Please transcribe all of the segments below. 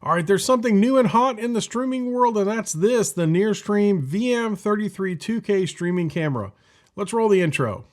All right, there's something new and hot in the streaming world, and that's this, the NearStream VM33 2K streaming camera. Let's roll the intro.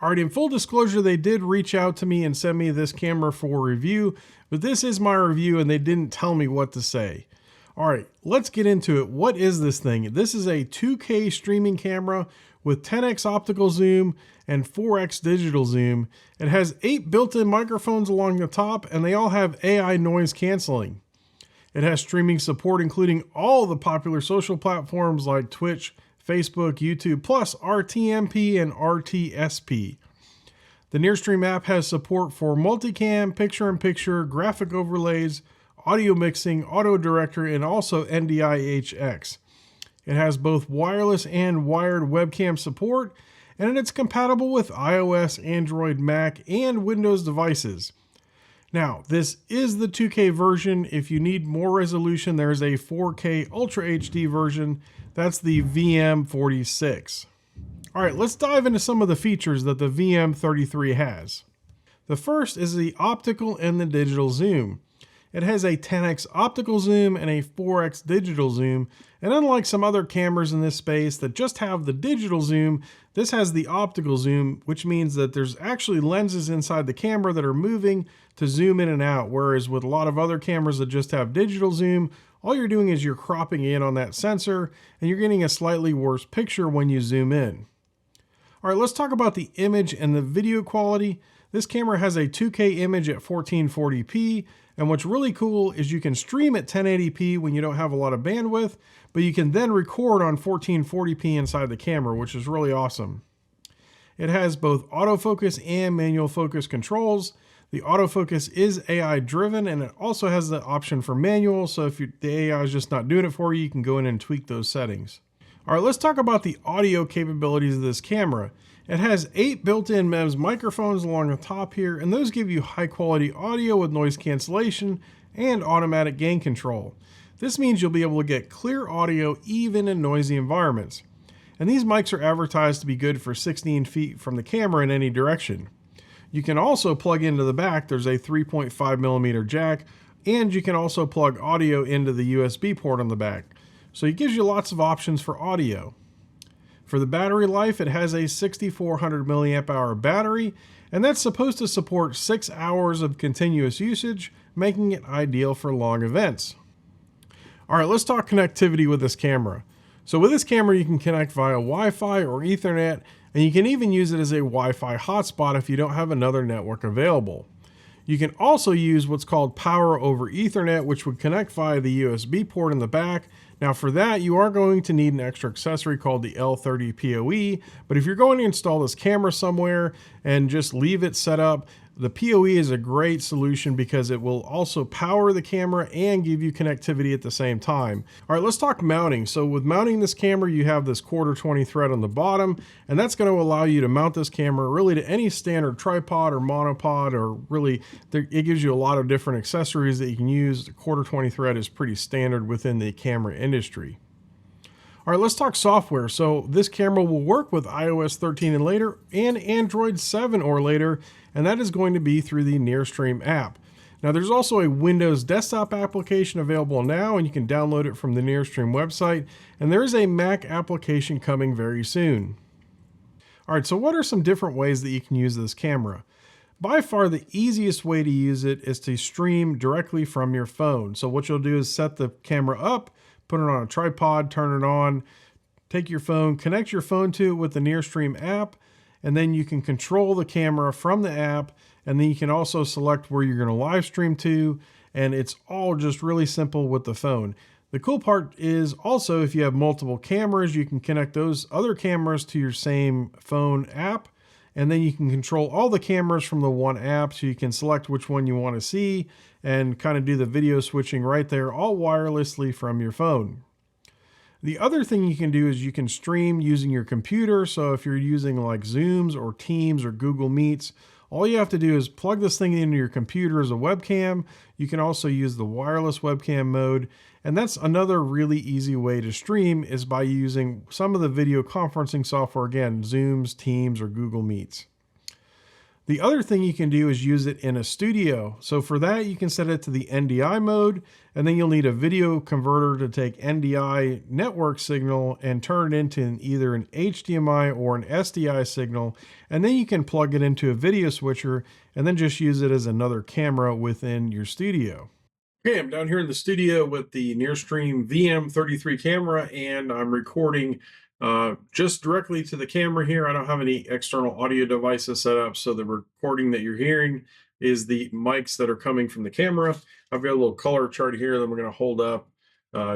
All right, in full disclosure, they did reach out to me and send me this camera for review, but this is my review and they didn't tell me what to say. All right, let's get into it. What is this thing? This is a 2K streaming camera with 10x optical zoom and 4x digital zoom. It has 8 built-in microphones along the top and they all have AI noise canceling. It has streaming support, including all the popular social platforms like Twitch, Facebook, YouTube, plus RTMP and RTSP. The NearStream app has support for multicam, picture-in-picture, graphic overlays, audio mixing, auto director, and also NDI-HX. It has both wireless and wired webcam support, and it's compatible with iOS, Android, Mac, and Windows devices. Now, this is the 2K version. If you need more resolution, there's a 4K Ultra HD version. That's the VM46. All right, let's dive into some of the features that the VM33 has. The first is the optical and the digital zoom. It has a 10x optical zoom and a 4x digital zoom, and unlike some other cameras in this space that just have the digital zoom, this has the optical zoom, which means that there's actually lenses inside the camera that are moving to zoom in and out, whereas with a lot of other cameras that just have digital zoom, all you're doing is you're cropping in on that sensor and you're getting a slightly worse picture when you zoom in. All right, let's talk about the image and the video quality. This camera has a 2K image at 1440p, and what's really cool is you can stream at 1080p when you don't have a lot of bandwidth, but you can then record on 1440p inside the camera, which is really awesome. It has both autofocus and manual focus controls. The autofocus is AI driven, and it also has the option for manual, so if the AI is just not doing it for you, you can go in and tweak those settings. All right, let's talk about the audio capabilities of this camera. It has 8 built-in MEMS microphones along the top here, and those give you high quality audio with noise cancellation and automatic gain control. This means you'll be able to get clear audio even in noisy environments. And these mics are advertised to be good for 16 feet from the camera in any direction. You can also plug into the back. There's a 3.5mm jack, and you can also plug audio into the USB port on the back. So it gives you lots of options for audio. For the battery life, it has a 6400 milliamp hour battery, and that's supposed to support 6 hours of continuous usage, making it ideal for long events. All right, let's talk connectivity with this camera. So with this camera, you can connect via Wi-Fi or Ethernet, and you can even use it as a Wi-Fi hotspot if you don't have another network available. You can also use what's called power over Ethernet, which would connect via the USB port in the back. Now for that, you are going to need an extra accessory called the L30 PoE, but if you're going to install this camera somewhere and just leave it set up, the PoE is a great solution because it will also power the camera and give you connectivity at the same time. All right, let's talk mounting. So with mounting this camera, you have this 1/4 thread on the bottom, and that's going to allow you to mount this camera really to any standard tripod or monopod, or really, it gives you a lot of different accessories that you can use. The 1/4 thread is pretty standard within the camera industry. All right, let's talk software. So this camera will work with iOS 13 and later and Android 7 or later, and that is going to be through the NearStream app. Now there's also a Windows desktop application available now, and you can download it from the NearStream website, and there is a Mac application coming very soon. All right, so what are some different ways that you can use this camera? By far the easiest way to use it is to stream directly from your phone. So what you'll do is set the camera up, put it on a tripod, turn it on, take your phone, connect your phone to it with the NearStream app, and then you can control the camera from the app, and then you can also select where you're going to live stream to, and it's all just really simple with the phone. The cool part is also if you have multiple cameras, you can connect those other cameras to your same phone app, and then you can control all the cameras from the one app, so you can select which one you want to see and kind of do the video switching right there, all wirelessly from your phone. The other thing you can do is you can stream using your computer. So if you're using like Zooms or Teams or Google Meets, all you have to do is plug this thing into your computer as a webcam. You can also use the wireless webcam mode. And that's another really easy way to stream, is by using some of the video conferencing software, again, Zooms, Teams, or Google Meets. The other thing you can do is use it in a studio. So for that, you can set it to the NDI mode, and then you'll need a video converter to take NDI network signal and turn it into either an HDMI or an SDI signal. And then you can plug it into a video switcher and then just use it as another camera within your studio. Okay, I'm down here in the studio with the NearStream VM33 camera, and I'm recording just directly to the camera here. I don't have any external audio devices set up, so the recording that you're hearing is the mics that are coming from the camera. I've got a little color chart here that we're going to hold up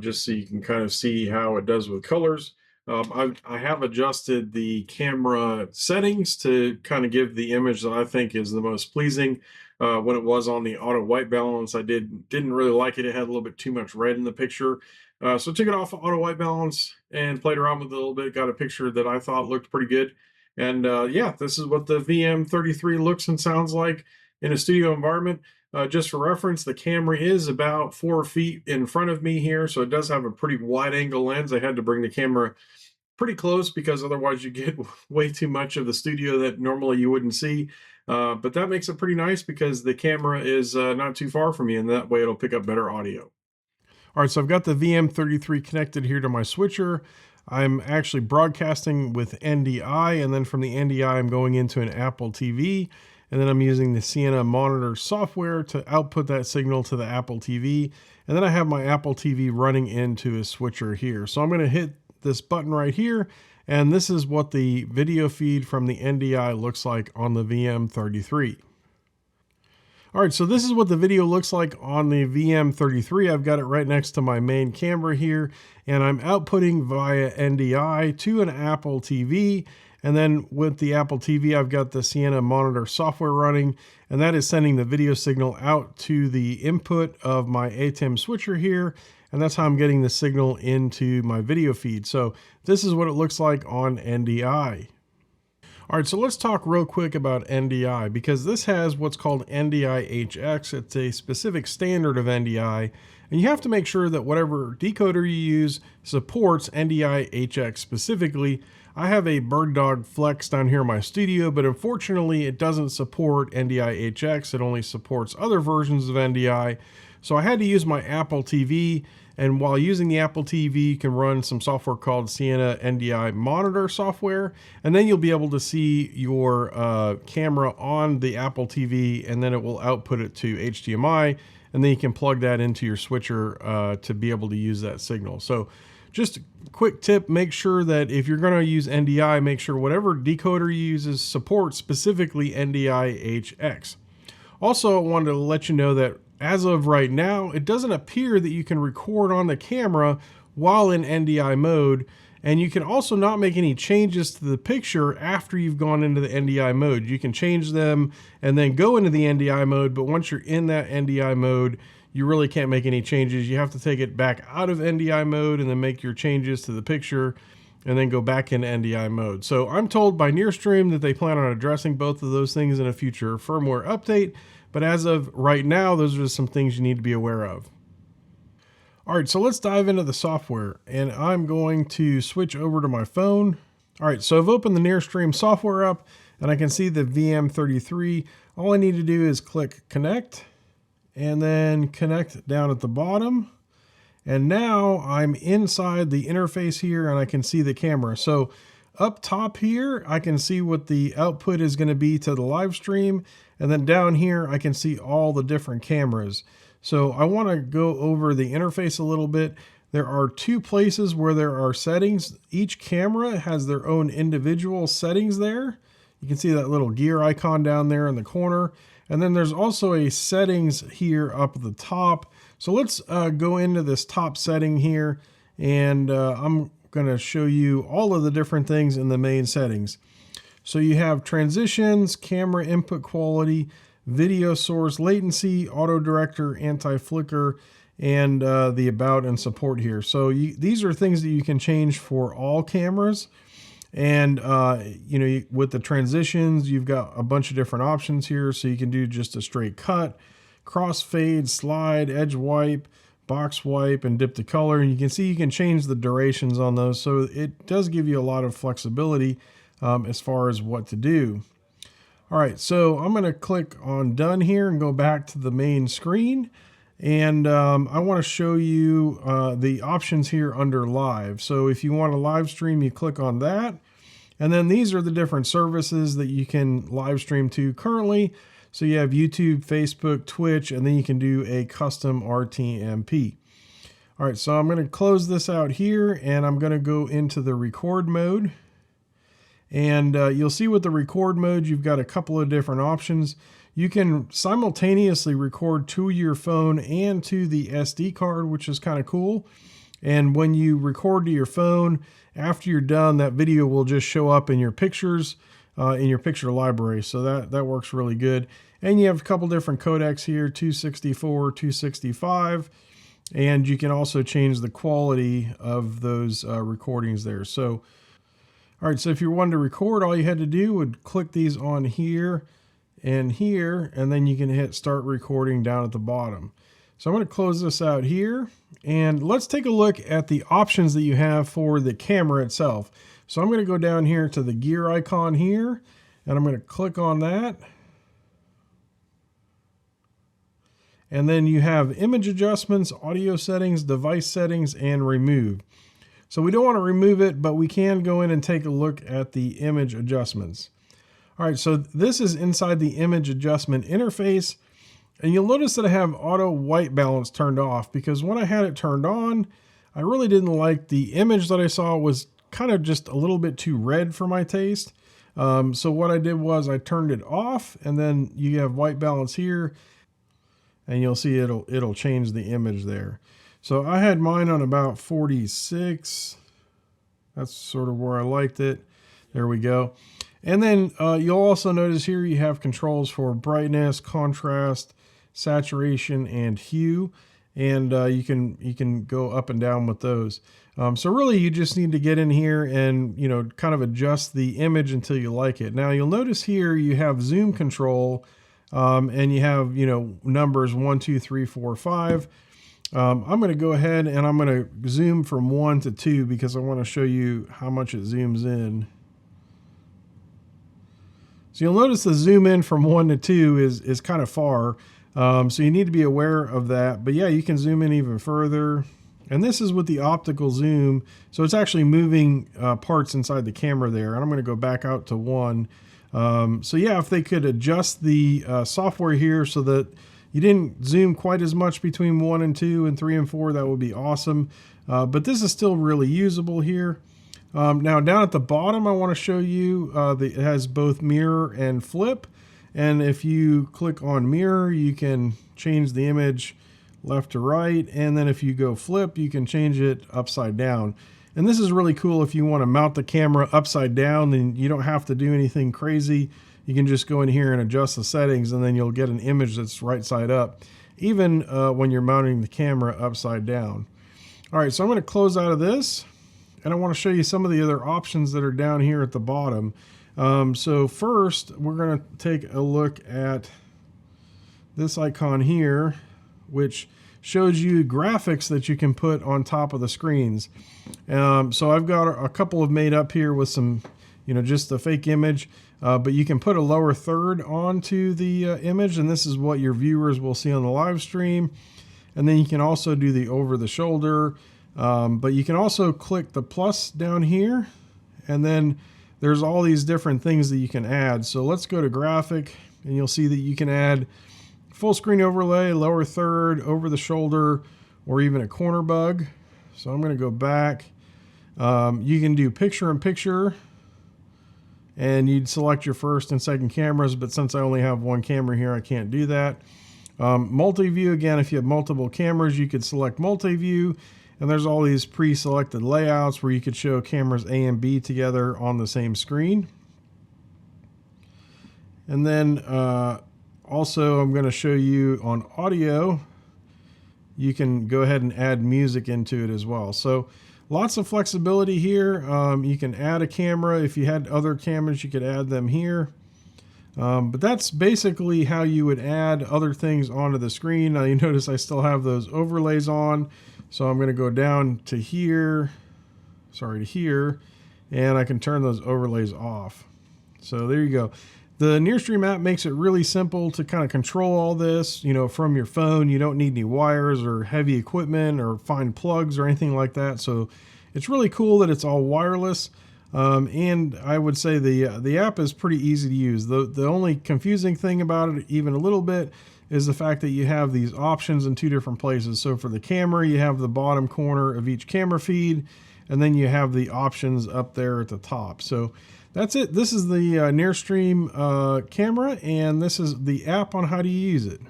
just so you can kind of see how it does with colors. I have adjusted the camera settings to kind of give the image that I think is the most pleasing. When it was on the auto white balance, I didn't really like it. It had a little bit too much red in the picture. So I took it off of auto white balance and played around with it a little bit. Got a picture that I thought looked pretty good. And yeah, this is what the VM33 looks and sounds like in a studio environment. Just for reference, the camera is about 4 feet in front of me here, so it does have a pretty wide angle lens. I had to bring the camera pretty close because otherwise you get way too much of the studio that normally you wouldn't see. But that makes it pretty nice because the camera is not too far from me, and that way it'll pick up better audio. All right, so I've got the VM33 connected here to my switcher. I'm actually broadcasting with NDI, and then from the NDI, I'm going into an Apple TV, and then I'm using the Sienna monitor software to output that signal to the Apple TV. And then I have my Apple TV running into a switcher here. So I'm going to hit this button right here, and this is what the video feed from the NDI looks like on the VM33. All right, so this is what the video looks like on the VM33. I've got it right next to my main camera here, and I'm outputting via NDI to an Apple TV. And then with the Apple TV, I've got the Sienna monitor software running, and that is sending the video signal out to the input of my ATEM switcher here. And that's how I'm getting the signal into my video feed. So this is what it looks like on NDI. All right, so let's talk real quick about NDI, because this has what's called NDI HX. It's a specific standard of NDI, and you have to make sure that whatever decoder you use supports NDI HX specifically. I have a Bird Dog Flex down here in my studio, but unfortunately it doesn't support NDI HX. It only supports other versions of NDI. So I had to use my Apple TV, and while using the Apple TV, you can run some software called Sienna NDI Monitor software, and then you'll be able to see your camera on the Apple TV, and then it will output it to HDMI, and then you can plug that into your switcher to be able to use that signal. So just a quick tip, make sure that if you're going to use NDI, make sure whatever decoder you use supports specifically NDI HX. Also, I wanted to let you know that as of right now, it doesn't appear that you can record on the camera while in NDI mode, and you can also not make any changes to the picture after you've gone into the NDI mode. You can change them and then go into the NDI mode, but once you're in that NDI mode, you really can't make any changes. You have to take it back out of NDI mode and then make your changes to the picture and then go back into NDI mode. So I'm told by NearStream that they plan on addressing both of those things in a future firmware update. But as of right now, those are just some things you need to be aware of. All right, so let's dive into the software, and I'm going to switch over to my phone. All right, so I've opened the NearStream software up, and I can see the VM33. All I need to do is click connect, and then connect down at the bottom. And now I'm inside the interface here, and I can see the camera. So up top here, I can see what the output is going to be to the live stream. And then down here, I can see all the different cameras. So I want to go over the interface a little bit. There are 2 places where there are settings. Each camera has their own individual settings there. You can see that little gear icon down there in the corner. And then there's also a settings here up at the top. So let's go into this top setting here, and I'm going to show you all of the different things in the main settings. So you have transitions, camera input quality, video source latency, auto director, anti-flicker, and the about and support here. So these are things that you can change for all cameras. And, with the transitions, you've got a bunch of different options here. So you can do just a straight cut, crossfade, slide, edge wipe, box wipe, and dip to color. And you can see you can change the durations on those. So it does give you a lot of flexibility as far as what to do. All right, so I'm going to click on done here and go back to the main screen. And I want to show you the options here under live. So if you want to live stream, you click on that. And then these are the different services that you can live stream to currently. So you have YouTube, Facebook, Twitch, and then you can do a custom RTMP. All right, so I'm going to close this out here and I'm going to go into the record mode. And you'll see with the record mode, you've got a couple of different options. You can simultaneously record to your phone and to the SD card, which is kind of cool. And when you record to your phone, after you're done, that video will just show up in your pictures, in your picture library. So that works really good. And you have a couple different codecs here, 264, 265. And you can also change the quality of those recordings there. So, all right, so if you wanted to record, all you had to do would click these on here, and then you can hit start recording down at the bottom. So I'm going to close this out here, and let's take a look at the options that you have for the camera itself. So I'm going to go down here to the gear icon here, and I'm going to click on that. And then you have image adjustments, audio settings, device settings, and remove. So we don't want to remove it, but we can go in and take a look at the image adjustments. All right, so this is inside the image adjustment interface, and you'll notice that I have auto white balance turned off because when I had it turned on, I really didn't like the image that I saw was kind of just a little bit too red for my taste. So what I did was I turned it off, and then you have white balance here, and you'll see it'll change the image there. So I had mine on about 46. That's sort of where I liked it. There we go. And then you'll also notice here you have controls for brightness, contrast, saturation, and hue. And you can go up and down with those. So really you just need to get in here and kind of adjust the image until you like it. Now you'll notice here you have zoom control, and you have numbers 1, 2, 3, 4, 5. I'm going to go ahead and I'm going to zoom from 1 to 2 because I want to show you how much it zooms in. So you'll notice the zoom in from 1 to 2 is kind of far. So you need to be aware of that. But yeah, you can zoom in even further. And this is with the optical zoom. So it's actually moving parts inside the camera there. And I'm going to go back out to 1. So yeah, if they could adjust the software here so that you didn't zoom quite as much between 1 and 2 and 3 and 4, that would be awesome. But this is still really usable here. Now down at the bottom, I want to show you that it has both mirror and flip. And if you click on mirror, you can change the image left to right. And then if you go flip, you can change it upside down. And this is really cool if you want to mount the camera upside down, then you don't have to do anything crazy. You can just go in here and adjust the settings, and then you'll get an image that's right side up, even when you're mounting the camera upside down. All right, so I'm going to close out of this, and I want to show you some of the other options that are down here at the bottom. So first, we're going to take a look at this icon here, which shows you graphics that you can put on top of the screens. So I've got a couple of made up here with some, just a fake image, but you can put a lower third onto the image, and this is what your viewers will see on the live stream. And then you can also do the over the shoulder, but you can also click the plus down here, and then there's all these different things that you can add. So let's go to graphic, and you'll see that you can add full screen overlay, lower third, over the shoulder, or even a corner bug. So I'm going to go back. You can do picture in picture, and you'd select your first and second cameras, but since I only have one camera here, I can't do that. Multi-view, again, if you have multiple cameras, you could select multi-view, and there's all these pre-selected layouts where you could show cameras A and B together on the same screen. And then also I'm going to show you on audio, you can go ahead and add music into it as well. So lots of flexibility here. You can add a camera. If you had other cameras, you could add them here. But that's basically how you would add other things onto the screen. Now you notice I still have those overlays on. So I'm going to go down to here, to here, and I can turn those overlays off. So there you go. The NearStream app makes it really simple to kind of control all this, from your phone. You don't need any wires or heavy equipment or find plugs or anything like that. So it's really cool that it's all wireless. And I would say the app is pretty easy to use. The only confusing thing about it, even a little bit, is the fact that you have these options in two different places. So for the camera, you have the bottom corner of each camera feed, and then you have the options up there at the top. So that's it. This is the NearStream camera, and this is the app on how to use it.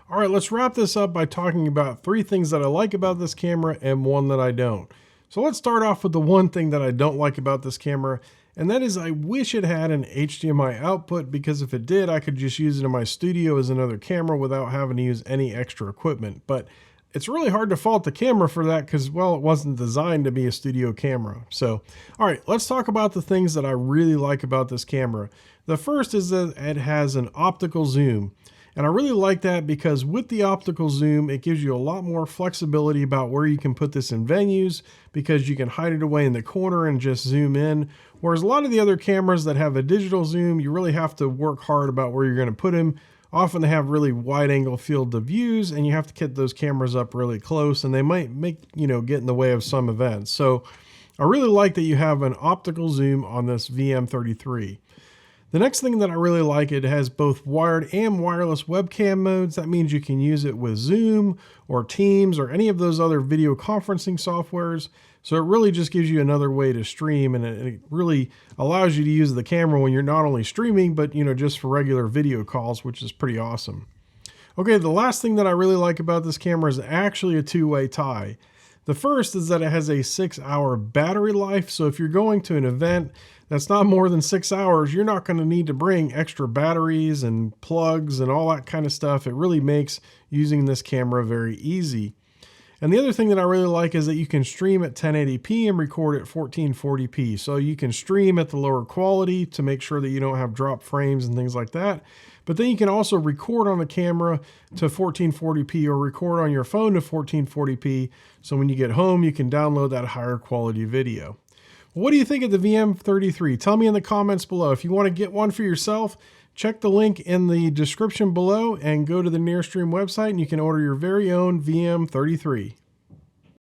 All right, let's wrap this up by talking about 3 things that I like about this camera and 1 that I don't. So let's start off with the one thing that I don't like about this camera, and that is I wish it had an HDMI output, because if it did, I could just use it in my studio as another camera without having to use any extra equipment. But it's really hard to fault the camera for that because, well, it wasn't designed to be a studio camera. So, all right, let's talk about the things that I really like about this camera. The first is that it has an optical zoom. And I really like that because with the optical zoom, it gives you a lot more flexibility about where you can put this in venues, because you can hide it away in the corner and just zoom in. Whereas a lot of the other cameras that have a digital zoom, you really have to work hard about where you're going to put them. Often they have really wide angle field of views, and you have to get those cameras up really close, and they might get in the way of some events. So I really like that you have an optical zoom on this VM33. The next thing that I really like, it has both wired and wireless webcam modes. That means you can use it with Zoom or Teams or any of those other video conferencing softwares. So it really just gives you another way to stream, and it really allows you to use the camera when you're not only streaming, but just for regular video calls, which is pretty awesome. Okay, the last thing that I really like about this camera is actually a two-way tie. The first is that it has a 6-hour battery life. So if you're going to an event that's not more than 6 hours, you're not going to need to bring extra batteries and plugs and all that kind of stuff. It really makes using this camera very easy. And the other thing that I really like is that you can stream at 1080p and record at 1440p. So you can stream at the lower quality to make sure that you don't have drop frames and things like that. But then you can also record on the camera to 1440p or record on your phone to 1440p. So when you get home, you can download that higher quality video. What do you think of the VM33? Tell me in the comments below. If you want to get one for yourself, check the link in the description below and go to the NearStream website, and you can order your very own VM33.